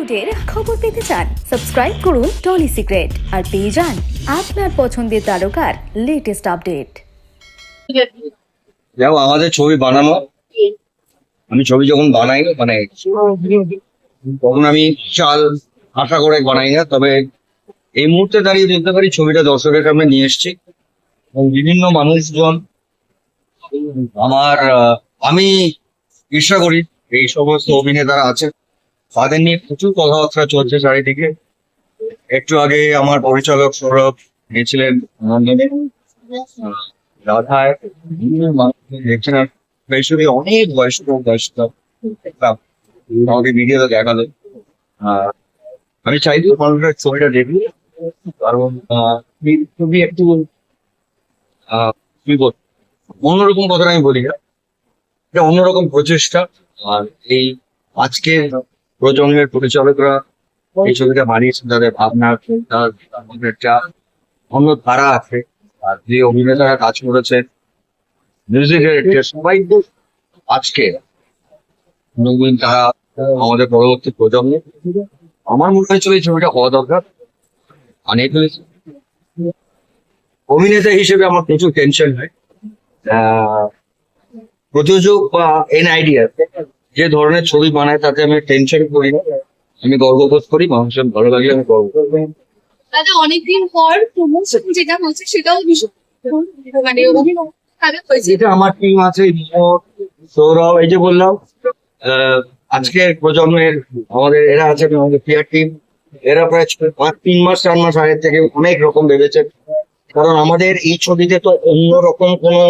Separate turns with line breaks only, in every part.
বলিউডের খবর পেতে চান? সাবস্ক্রাইব করুন টলি সিক্রেট আর পেয়ে যান আপনার পছন্দের তারকার লেটেস্ট আপডেট।
দেখো, আমাদের ছবি বানানো, আমি ছবি যখন বানাই তখন আমি চাল আশা করে বানাই না। তবে এই মুহূর্তে দাঁড়িয়ে বলতে পারি ছবিটা দর্শকের সামনে নিয়ে এসেছি এবং বিভিন্ন মানুষজন আমি ঈর্ষা করি এই সমস্ত অভিনেতারা আছে, তাদের নিয়ে প্রচুর কথাবার্তা চলছে চারিদিকে। একটু আগে আমার পরিচালক সৌরভ গিয়েছিলেন লন্ডনে, রাধায় দেখছেন বেশি অনেক বয়স্ক আমাকে ভিডিওতে দেখালো। আমি চাইছি মানুষের ছবিটা দেখবি, কারণ ছবি একটু কি বল, অন্যরকম কথাটা আমি বলি না, এটা অন্যরকম প্রচেষ্টা। আর এই আজকের প্রজন্মের পরিচালকরা এই ছবিটা বানিয়েছেন, তাদের ভাবনা তাদের একটা অন্য ধারা আছে। আর যে অভিনেতারা কাজ করেছেন, মিউজিক ডিরেক্টর, সবাই আজকে নবীন, তারা আমাদের পরবর্তী প্রজন্ম। আমার মনে হয়েছিল এই ছবিটা হওয়া দরকার। আর অভিনেতা হিসেবে আমার প্রচুর টেনশন হয়। প্রযোজক বা আইডিয়া যে ধরনের ছবি বানায় তাতে আমি টেনশন করি না, আমি গর্ববোধ করি। মানুষের ভালো লাগলে আমি গর্ব করবো।
দাদা অনেকদিন পর প্রমোশন যেটা হচ্ছে সেটাও ভীষণ মানে
এটা আমার টিম আছে, সৌরভ, এই যে বললাম আজকের প্রজন্মের আমাদের এরা আছে, আমাদের প্লেয়ার টিম, এরা প্রায় 3-4 মাস আগের থেকে অনেক রকম ভেবেছে। কারণ আমাদের এই ছবিতে তো অন্যরকম কোনো,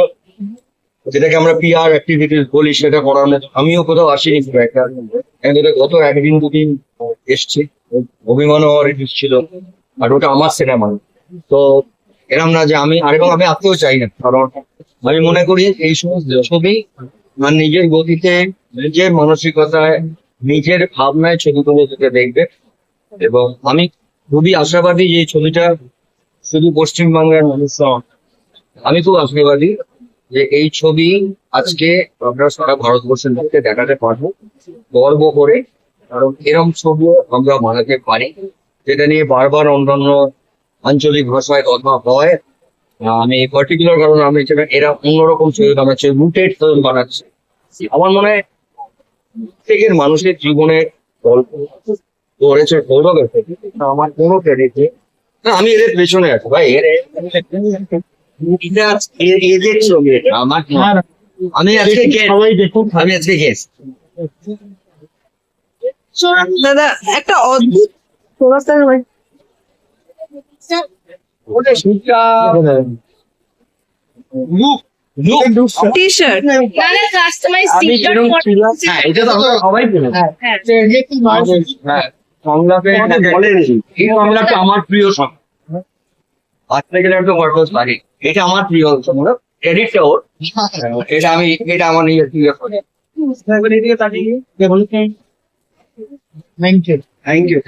যেটাকে আমরা পিআর অ্যাক্টিভিটিস বলি, সেটা করানো আমিও কোথাও আসিনি খুব একটা। গত 1-2 দিন এসছি, অভিমানও ছিল, আর ওটা আমার সিনেমা। তো এরম না যে আমি আসতেও চাই না, কারণ আমি মনে করি এই সমস্ত ছবি নিজের গতিতে, নিজের মানসিকতায়, নিজের ভাবনায় ছবিগুলো থেকে দেখবে। এবং আমি খুবই আশাবাদী যে এই ছবিটা শুধু পশ্চিমবাংলার মানুষ নয়, আমি খুব আশাবাদী যে এই ছবি আজকে আমরা সারা ভারতবর্ষের মধ্যে দেখাতে পারবো গর্ব করে। কারণ এরম ছবিও আমরা বানাতে পারি, যেটা নিয়ে বারবার অন্যান্য আঞ্চলিক ভাষায় কথা হয়। আমি পার্টিকুলার কারণ আমি এরা অন্যরকম ছবি বানাচ্ছে, রুটেড ফিল্ম বানাচ্ছে। আমার মনে হয় প্রত্যেকের মানুষের জীবনের গল্প করেছে গৌরব। আমার কোনো ক্রেডিট নেই, আমি এদের পেছনে আছি ভাই। এদের ছবি এটা আমার, আমি আজকে গেস্ট।
দাদা একটা অদ্ভুত টি-শার্ট দাদা কাস্টমাইজ টি-শার্ট
এটা তো আমরা সবাই পেলাম। এই সংলাপটা আমার প্রিয় সব, আজকে গেলে একটু গর্বস পারি। এটা আমার প্রিয় সংলাপ, এডিটটা ওর, এটা আমার নিজের প্রিয়। Thank you.